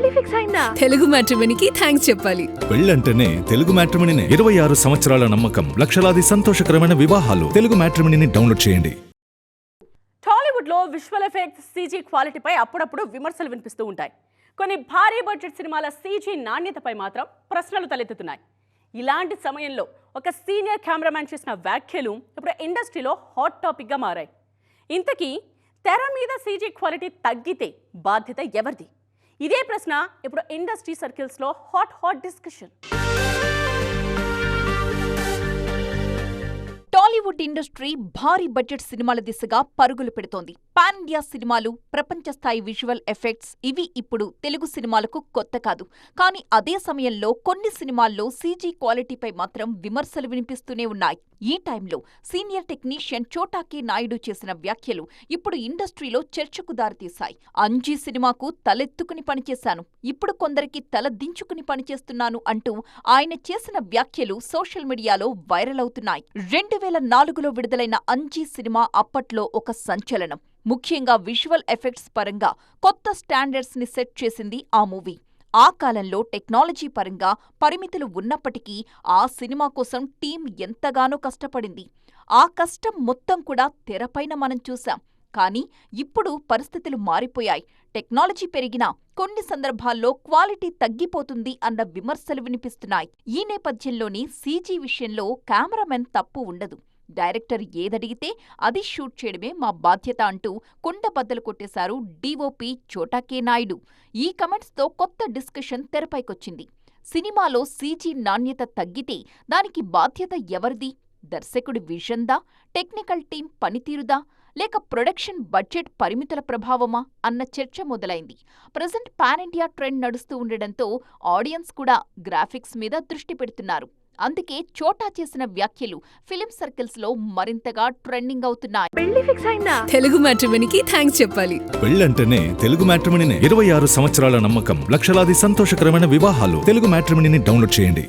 పెళ్లి ఫిక్స్ అయిందా? తెలుగు మ్యాట్రిమోనీకి థ్యాంక్స్ చెప్పాలి. పెళ్ళంటేనే తెలుగు మ్యాట్రిమోనీనే. 26 సంవత్సరాల నమ్మకం, లక్షలాది సంతోషకరమైన వివాహాలు. తెలుగు మ్యాట్రిమోనీని డౌన్లోడ్ చేయండి. టాలీవుడ్ లో విజువల్ ఎఫెక్ట్స్ సీజీ క్వాలిటీపై అప్పుడప్పుడు విమర్శలు వినిపిస్తూ ఉంటాయి. కొన్ని భారీ బడ్జెట్ సినిమాల సీజీ నాణ్యతపై మాత్రం ప్రశ్నలు తలెత్తుతున్నాయి. ఇలాంటి సమయంలో ఒక సీనియర్ కెమెరామ్యాన్ చేసిన వ్యాఖ్యలు ఇప్పుడు ఇండస్ట్రీలో హాట్ టాపిక్గా మారాయి. ఇంతకీ తెర మీద సీజీ క్వాలిటీ తగ్గితే బాధ్యత ఎవరిది? ఇదే ప్రశ్న ఇప్పుడు ఇండస్ట్రీ సర్కిల్స్లో హాట్ డిస్కషన్. టాలీవుడ్ ఇండస్ట్రీ భారీ బడ్జెట్ సినిమాల దిశగా పరుగులు పెడుతోంది. పాన్ ఇండియా సినిమాలు, ప్రపంచ స్థాయి విజువల్ ఎఫెక్ట్స్ ఇవి ఇప్పుడు తెలుగు సినిమాలకు కొత్త కాదు. కానీ అదే సమయంలో కొన్ని సినిమాల్లో సీజీ క్వాలిటీపై మాత్రం విమర్శలు వినిపిస్తూనే ఉన్నాయి. ఈ టైంలో సీనియర్ టెక్నీషియన్ చోటా కే నాయుడు చేసిన వ్యాఖ్యలు ఇప్పుడు ఇండస్ట్రీలో చర్చకు దారితీశాయి. అంజీ సినిమాకు తలెత్తుకుని పనిచేశాను, ఇప్పుడు కొందరికి తల దించుకుని పనిచేస్తున్నాను అంటూ ఆయన చేసిన వ్యాఖ్యలు సోషల్ మీడియాలో వైరల్ అవుతున్నాయి. 2004లో విడుదలైన అంజీ సినిమా అప్పట్లో ఒక సంచలనం. ముఖ్యంగా విజువల్ ఎఫెక్ట్స్ పరంగా కొత్త స్టాండర్డ్స్ ని సెట్ చేసింది ఆ మూవీ. ఆ కాలంలో టెక్నాలజీ పరంగా పరిమితులు ఉన్నప్పటికీ ఆ సినిమా కోసం టీం ఎంతగానో కష్టపడింది. ఆ కష్టం మొత్తం కూడా తెరపైన మనం చూశాం. కానీ ఇప్పుడు పరిస్థితులు మారిపోయాయి. టెక్నాలజీ పెరిగినా కొన్ని సందర్భాల్లో క్వాలిటీ తగ్గిపోతుంది అన్న విమర్శలు వినిపిస్తున్నాయి. ఈ నేపథ్యంలోనే సీజీ విషయంలో కెమెరామెన్ తప్పు ఉండదు, డైరెక్టర్ ఏదడిగితే అది షూట్ చేయడమే మా బాధ్యత అంటూ కుండబద్దలు కొట్టేశారు డీఓపీ చోటా కే నాయుడు. ఈ కమెంట్స్తో కొత్త డిస్కషన్ తెరపైకొచ్చింది. సినిమాలో సీజీ నాణ్యత తగ్గితే దానికి బాధ్యత ఎవరిది? దర్శకుడి విజన్దా, టెక్నికల్ టీం పనితీరుదా, లేక ప్రొడక్షన్ బడ్జెట్ పరిమితుల ప్రభావమా అన్న చర్చ మొదలైంది. ప్రజెంట్ పాన్ ఇండియా ట్రెండ్ నడుస్తూ ఉండడంతో ఆడియన్స్ కూడా గ్రాఫిక్స్ మీద దృష్టి పెడుతున్నారు. అందుకే చోటా చేసిన వ్యాఖ్యలు ఫిలిం సర్కిల్స్ లో మరింతగా ట్రెండింగ్ అవుతున్నాయి. పెళ్లి ఫిక్స్ అయిందా? తెలుగు మ్యాట్రిమోనీకి థ్యాంక్స్ చెప్పాలి. పెళ్ళంటేనే తెలుగు మ్యాట్రిమోనీనే. 26 సంవత్సరాల నమ్మకం, లక్షలాది సంతోషకరమైన వివాహాలు. తెలుగు మ్యాట్రిమోనీని డౌన్లోడ్ చేయండి.